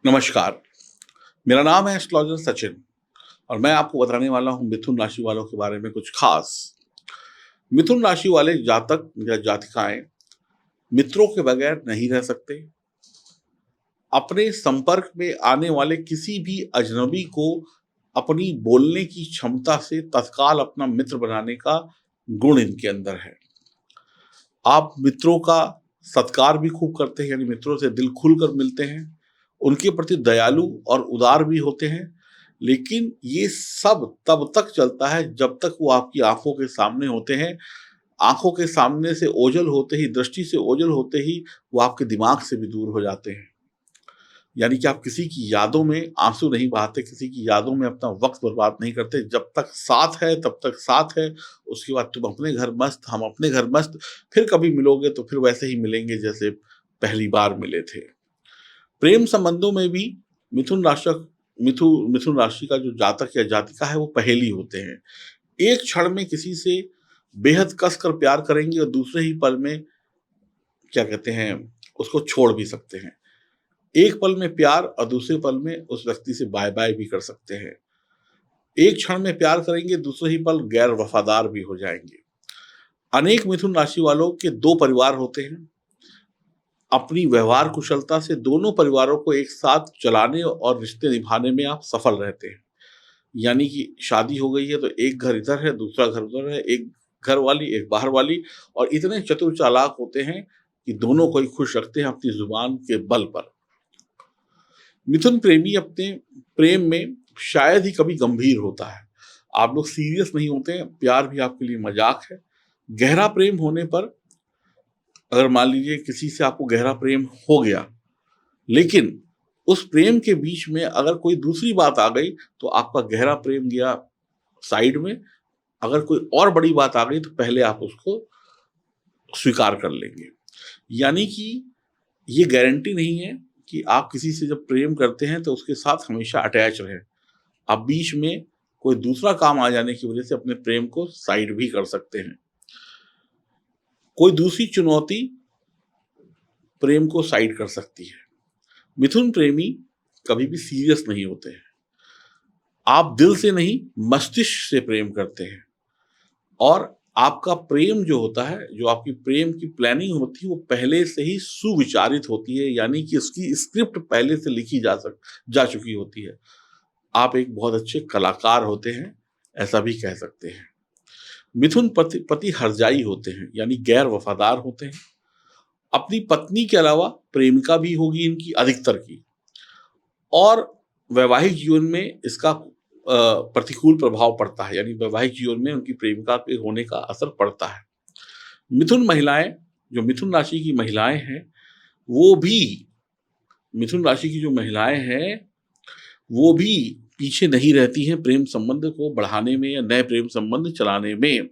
नमस्कार, मेरा नाम है एस्ट्रोलॉजर सचिन और मैं आपको बताने वाला हूँ मिथुन राशि वालों के बारे में कुछ खास। मिथुन राशि वाले जातक या जातिकाएं मित्रों के बगैर नहीं रह सकते। अपने संपर्क में आने वाले किसी भी अजनबी को अपनी बोलने की क्षमता से तत्काल अपना मित्र बनाने का गुण इनके अंदर है। आप मित्रों का सत्कार भी खूब करते हैं, यानी मित्रों से दिल खुलकर मिलते हैं, उनके प्रति दयालु और उदार भी होते हैं। लेकिन ये सब तब तक चलता है जब तक वो आपकी आंखों के सामने होते हैं। आंखों के सामने से ओझल होते ही, दृष्टि से ओझल होते ही वो आपके दिमाग से भी दूर हो जाते हैं। यानी कि आप किसी की यादों में आंसू नहीं बहाते, किसी की यादों में अपना वक्त बर्बाद नहीं करते। जब तक साथ है तब तक साथ है, उसके बाद तुम अपने घर मस्त, हम अपने घर मस्त। फिर कभी मिलोगे तो फिर वैसे ही मिलेंगे जैसे पहली बार मिले थे। प्रेम संबंधों में भी मिथुन राशि मिथुन राशि का जो जातक या जातिका है वो पहेली होते हैं। एक क्षण में किसी से बेहद कस कर प्यार करेंगे और दूसरे ही पल में क्या कहते हैं, उसको छोड़ भी सकते हैं। एक पल में प्यार और दूसरे पल में उस व्यक्ति से बाय बाय भी कर सकते हैं। एक क्षण में प्यार करेंगे, दूसरे ही पल गैर वफादार भी हो जाएंगे। अनेक मिथुन राशि वालों के दो परिवार होते हैं। अपनी व्यवहार कुशलता से दोनों परिवारों को एक साथ चलाने और रिश्ते निभाने में आप सफल रहते हैं। यानी कि शादी हो गई है तो एक घर इधर है, दूसरा घर उधर है, एक घर वाली, एक बाहर वाली, और इतने चतुर चालाक होते हैं कि दोनों को ही खुश रखते हैं अपनी जुबान के बल पर। मिथुन प्रेमी अपने प्रेम में शायद ही कभी गंभीर होता है। आप लोग सीरियस नहीं होते हैं, प्यार भी आपके लिए मजाक है। गहरा प्रेम होने पर, अगर मान लीजिए किसी से आपको गहरा प्रेम हो गया, लेकिन उस प्रेम के बीच में अगर कोई दूसरी बात आ गई तो आपका गहरा प्रेम गया साइड में। अगर कोई और बड़ी बात आ गई तो पहले आप उसको स्वीकार कर लेंगे। यानी कि ये गारंटी नहीं है कि आप किसी से जब प्रेम करते हैं तो उसके साथ हमेशा अटैच रहें। आप बीच में कोई दूसरा काम आ जाने की वजह से अपने प्रेम को साइड भी कर सकते हैं। कोई दूसरी चुनौती प्रेम को साइड कर सकती है। मिथुन प्रेमी कभी भी सीरियस नहीं होते हैं। आप दिल से नहीं, मस्तिष्क से प्रेम करते हैं। और आपका प्रेम जो होता है, जो आपकी प्रेम की प्लानिंग होती है, वो पहले से ही सुविचारित होती है। यानी कि उसकी स्क्रिप्ट पहले से लिखी जा चुकी होती है। आप एक बहुत अच्छे कलाकार होते हैं, ऐसा भी कह सकते हैं। मिथुन पति पति हरजाई होते हैं, यानी गैर वफादार होते हैं। अपनी पत्नी के अलावा प्रेमिका भी होगी इनकी अधिकतर की, और वैवाहिक जीवन में इसका प्रतिकूल प्रभाव पड़ता है। यानी वैवाहिक जीवन में उनकी प्रेमिका के होने का असर पड़ता है। मिथुन महिलाएं, जो मिथुन राशि की महिलाएं हैं, वो भी मिथुन राशि की जो महिलाएं हैं वो भी पीछे नहीं रहती हैं प्रेम संबंध को बढ़ाने में या नए प्रेम संबंध चलाने में।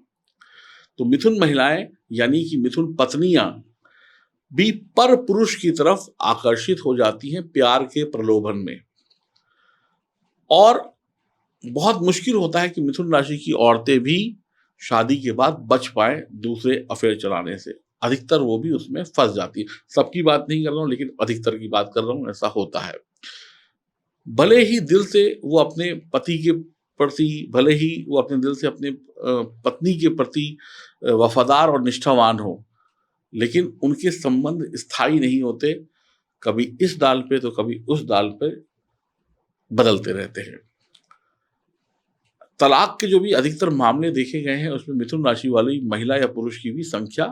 तो मिथुन महिलाएं, यानी कि मिथुन पत्नियां भी पर पुरुष की तरफ आकर्षित हो जाती हैं प्यार के प्रलोभन में। और बहुत मुश्किल होता है कि मिथुन राशि की औरतें भी शादी के बाद बच पाए दूसरे अफेयर चलाने से। अधिकतर वो भी उसमें फंस जाती है। सबकी बात नहीं कर रहा हूँ, लेकिन अधिकतर की बात कर रहा हूँ, ऐसा होता है। भले ही दिल से वो अपने पति के प्रति, भले ही वो अपने दिल से अपने पत्नी के प्रति वफादार और निष्ठावान हो, लेकिन उनके संबंध स्थायी नहीं होते। कभी इस डाल पे तो कभी उस डाल पे बदलते रहते हैं। तलाक के जो भी अधिकतर मामले देखे गए हैं उसमें मिथुन राशि वाली महिला या पुरुष की भी संख्या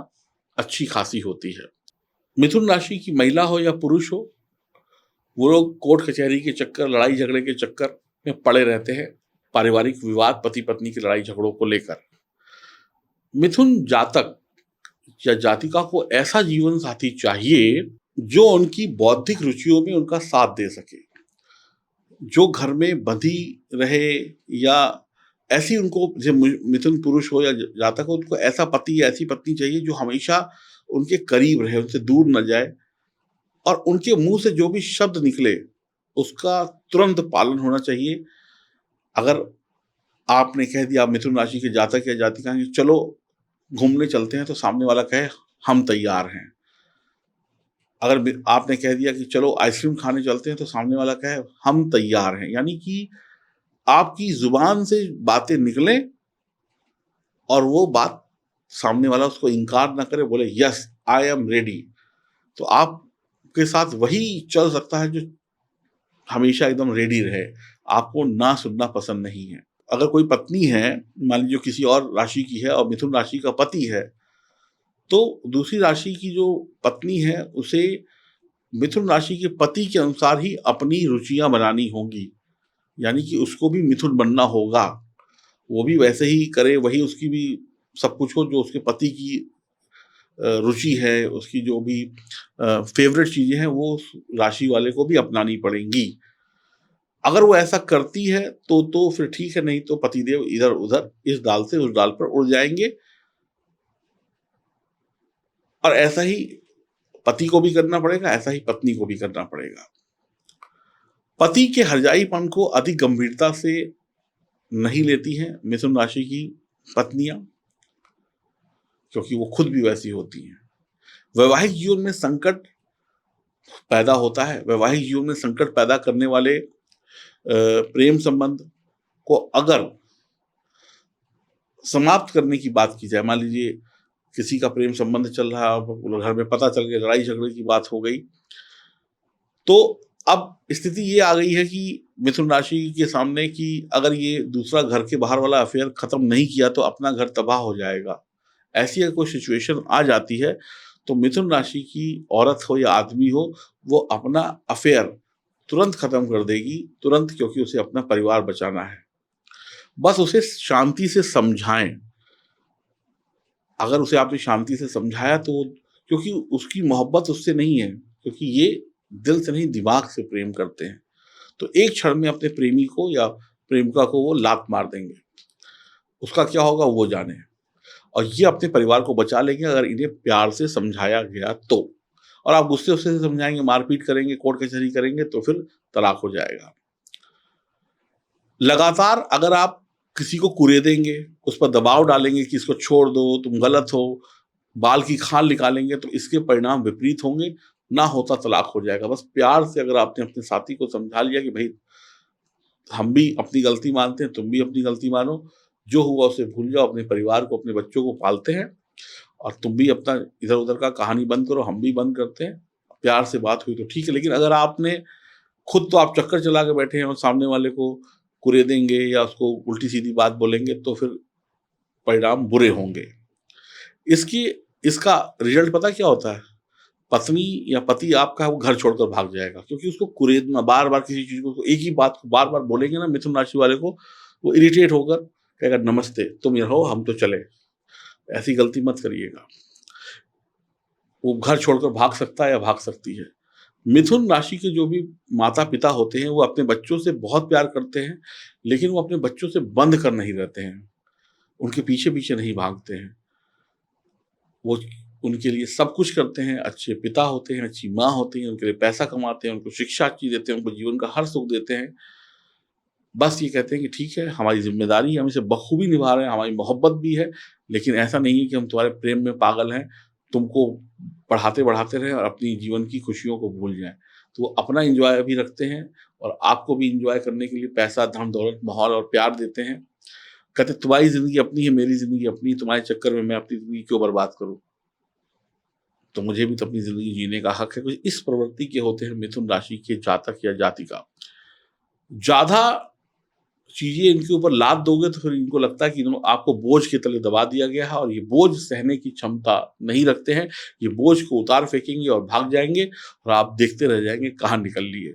अच्छी खासी होती है। मिथुन राशि की महिला हो या पुरुष हो, वो लोग कोर्ट कचहरी के चक्कर, लड़ाई झगड़े के चक्कर में पड़े रहते हैं। पारिवारिक विवाद, पति पत्नी की लड़ाई झगड़ों को लेकर। मिथुन जातक या जातिका को ऐसा जीवन साथी चाहिए जो उनकी बौद्धिक रुचियों में उनका साथ दे सके, जो घर में बंधी रहे, या ऐसी उनको, जैसे मिथुन पुरुष हो या जातक हो, उनको ऐसा पति या ऐसी पत्नी चाहिए जो हमेशा उनके करीब रहे, उनसे दूर न जाए, और उनके मुंह से जो भी शब्द निकले उसका तुरंत पालन होना चाहिए। अगर आपने कह दिया, आप मिथुन राशि के जातक या जातिका हैं, चलो घूमने चलते हैं, तो सामने वाला कहे हम तैयार हैं। अगर आपने कह दिया कि चलो आइसक्रीम खाने चलते हैं, तो सामने वाला कहे हम तैयार हैं, यानी कि आपकी जुबान से बातें निकलें और वो बात सामने वाला उसको इनकार ना करे, बोले यस आई एम रेडी, तो आपके साथ वही चल सकता है जो हमेशा एकदम रेडी रहे। आपको ना सुनना पसंद नहीं है। अगर कोई पत्नी है, मान लीजिए किसी और राशि की है और मिथुन राशि का पति है, तो दूसरी राशि की जो पत्नी है उसे मिथुन राशि के पति के अनुसार ही अपनी रुचियां बनानी होंगी, यानी कि उसको भी मिथुन बनना होगा, वो भी वैसे ही करे, वही उसकी भी सब कुछ हो जो उसके पति की रुचि है, उसकी जो भी फेवरेट चीजें हैं वो उस राशि वाले को भी अपनानी पड़ेंगी। अगर वो ऐसा करती है तो फिर ठीक है, नहीं तो पतिदेव इधर उधर इस डाल से उस डाल पर उड़ जाएंगे। और ऐसा ही पति को भी करना पड़ेगा, ऐसा ही पत्नी को भी करना पड़ेगा। पति के हरजाईपन को अधिक गंभीरता से नहीं लेती हैं मिथुन राशि की पत्नियां, क्योंकि वो खुद भी वैसी होती हैं। वैवाहिक जीवन में संकट पैदा होता है। वैवाहिक जीवन में संकट पैदा करने वाले प्रेम संबंध को अगर समाप्त करने की बात की जाए, मान लीजिए किसी का प्रेम संबंध चल रहा है, घर में पता चल गया, लड़ाई झगड़े की बात हो गई, तो अब स्थिति ये आ गई है कि मिथुन राशि के सामने कि अगर ये दूसरा घर के बाहर वाला अफेयर खत्म नहीं किया तो अपना घर तबाह हो जाएगा। ऐसी अगर कोई सिचुएशन आ जाती है तो मिथुन राशि की औरत हो या आदमी हो, वो अपना अफेयर तुरंत खत्म कर देगी, तुरंत, क्योंकि उसे अपना परिवार बचाना है। बस उसे शांति से समझाएं। अगर उसे आपने शांति से समझाया तो, क्योंकि उसकी मोहब्बत उससे नहीं है, क्योंकि ये दिल से नहीं दिमाग से प्रेम करते हैं, तो एक क्षण में अपने प्रेमी को या प्रेमिका को वो लात मार देंगे। उसका क्या होगा वो जाने। और ये अपने परिवार को बचा लेंगे अगर इन्हें प्यार से समझाया गया तो। और आप गुस्से से समझाएंगे, मारपीट करेंगे, कोर्ट कचहरी करेंगे, तो फिर तलाक हो जाएगा। लगातार अगर आप किसी को कुरेदेंगे, उस पर दबाव डालेंगे कि इसको छोड़ दो, तुम गलत हो, बाल की खाल निकालेंगे, तो इसके परिणाम विपरीत होंगे, ना होता तलाक हो जाएगा। बस प्यार से अगर आपने अपने साथी को समझा लिया कि भाई हम भी अपनी गलती मानते हैं, तुम भी अपनी गलती मानो, जो हुआ उसे भूल जाओ, अपने परिवार को, अपने बच्चों को पालते हैं, और तुम भी अपना इधर उधर का कहानी बंद करो, हम भी बंद करते हैं, प्यार से बात हुई तो ठीक है। लेकिन अगर आपने खुद तो आप चक्कर चला के बैठे हैं और सामने वाले को कुरेदेंगे या उसको उल्टी सीधी बात बोलेंगे, तो फिर परिणाम बुरे होंगे। इसकी इसका रिजल्ट पता क्या होता है? पत्नी या पति आपका वो घर छोड़कर भाग जाएगा, क्योंकि उसको कुरेदना, बार बार किसी चीज को, एक ही बात को बार बार बोलेंगे ना मिथुन राशि वाले को, वो इरिटेट होकर कहेगा नमस्ते, तुम ये रहो, हम तो चले। ऐसी गलती मत करिएगा। वो घर छोड़कर भाग सकता है या भाग सकती है। मिथुन राशि के जो भी माता पिता होते हैं वो अपने बच्चों से बहुत प्यार करते हैं, लेकिन वो अपने बच्चों से बंद कर नहीं रहते हैं, उनके पीछे पीछे नहीं भागते हैं। वो उनके लिए सब कुछ करते हैं, अच्छे पिता होते हैं, अच्छी माँ होती हैं, उनके लिए पैसा कमाते हैं, उनको शिक्षा अच्छी देते हैं, उनको जीवन का हर सुख देते हैं। बस ये कहते हैं कि ठीक है, हमारी जिम्मेदारी है, हम इसे बखूबी निभा रहे हैं, हमारी मोहब्बत भी है, लेकिन ऐसा नहीं है कि हम तुम्हारे प्रेम में पागल हैं, तुमको बढ़ाते बढ़ाते रहें और अपनी जीवन की खुशियों को भूल जाएं। तो वो अपना इंजॉय भी रखते हैं और आपको भी इंजॉय करने के लिए पैसा, धन दौलत, माहौल और प्यार देते हैं। कहते तुम्हारी जिंदगी अपनी है, मेरी जिंदगी अपनी, तुम्हारे चक्कर में मैं अपनी जिंदगी क्यों बर्बाद करूं, तो मुझे भी तो अपनी जिंदगी जीने का हक है। कुछ इस प्रवृत्ति के होते हैं मिथुन राशि के जातक या जातिका। ज्यादा चीजें इनके ऊपर लाद दोगे तो फिर इनको लगता है कि आपको बोझ के तले दबा दिया गया है, और ये बोझ सहने की क्षमता नहीं रखते हैं। ये बोझ को उतार फेंकेंगे और भाग जाएंगे, और आप देखते रह जाएंगे कहाँ निकल लिए।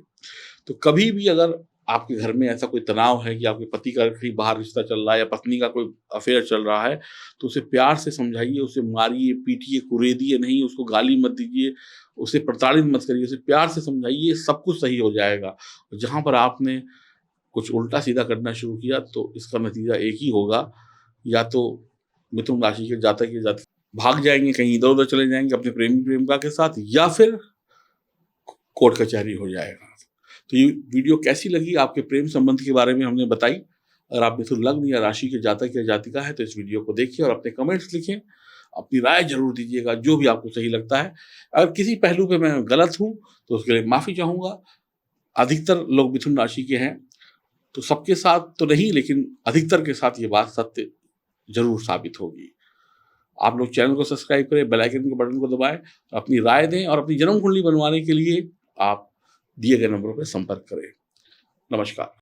तो कभी भी अगर आपके घर में ऐसा कोई तनाव है कि आपके पति का कहीं बाहर रिश्ता चल रहा है या पत्नी का कोई अफेयर चल रहा है, तो उसे प्यार से समझाइए, उसे मारिए, पीटिए, कुरेदिए नहीं, उसको गाली मत दीजिए, उसे प्रताड़ित मत करिए, उसे प्यार से समझाइए, सब कुछ सही हो जाएगा। जहाँ पर आपने कुछ उल्टा सीधा करना शुरू किया तो इसका नतीजा एक ही होगा, या तो मिथुन राशि के जातक या जातक भाग जाएंगे, कहीं इधर उधर चले जाएंगे अपने प्रेमी प्रेमिका के साथ, या फिर कोर्ट कचहरी हो जाएगा। तो ये वीडियो कैसी लगी, आपके प्रेम संबंध के बारे में हमने बताई। अगर आप मिथुन लग्न या राशि के जातक या जातिका है तो इस वीडियो को देखिए और अपने कमेंट्स लिखें। अपनी राय ज़रूर दीजिएगा, जो भी आपको सही लगता है। अगर किसी पहलू पे मैं गलत हूँ, तो उसके लिए माफ़ी चाहूँगा। अधिकतर लोग मिथुन राशि के हैं, तो सबके साथ तो नहीं, लेकिन अधिकतर के साथ ये बात सत्य ज़रूर साबित होगी। आप लोग चैनल को सब्सक्राइब करें, बेल आइकन के बटन को दबाएँ, अपनी राय दें और अपनी जन्म कुंडली बनवाने के लिए आप दिए गए नंबरों पे संपर्क करें। नमस्कार।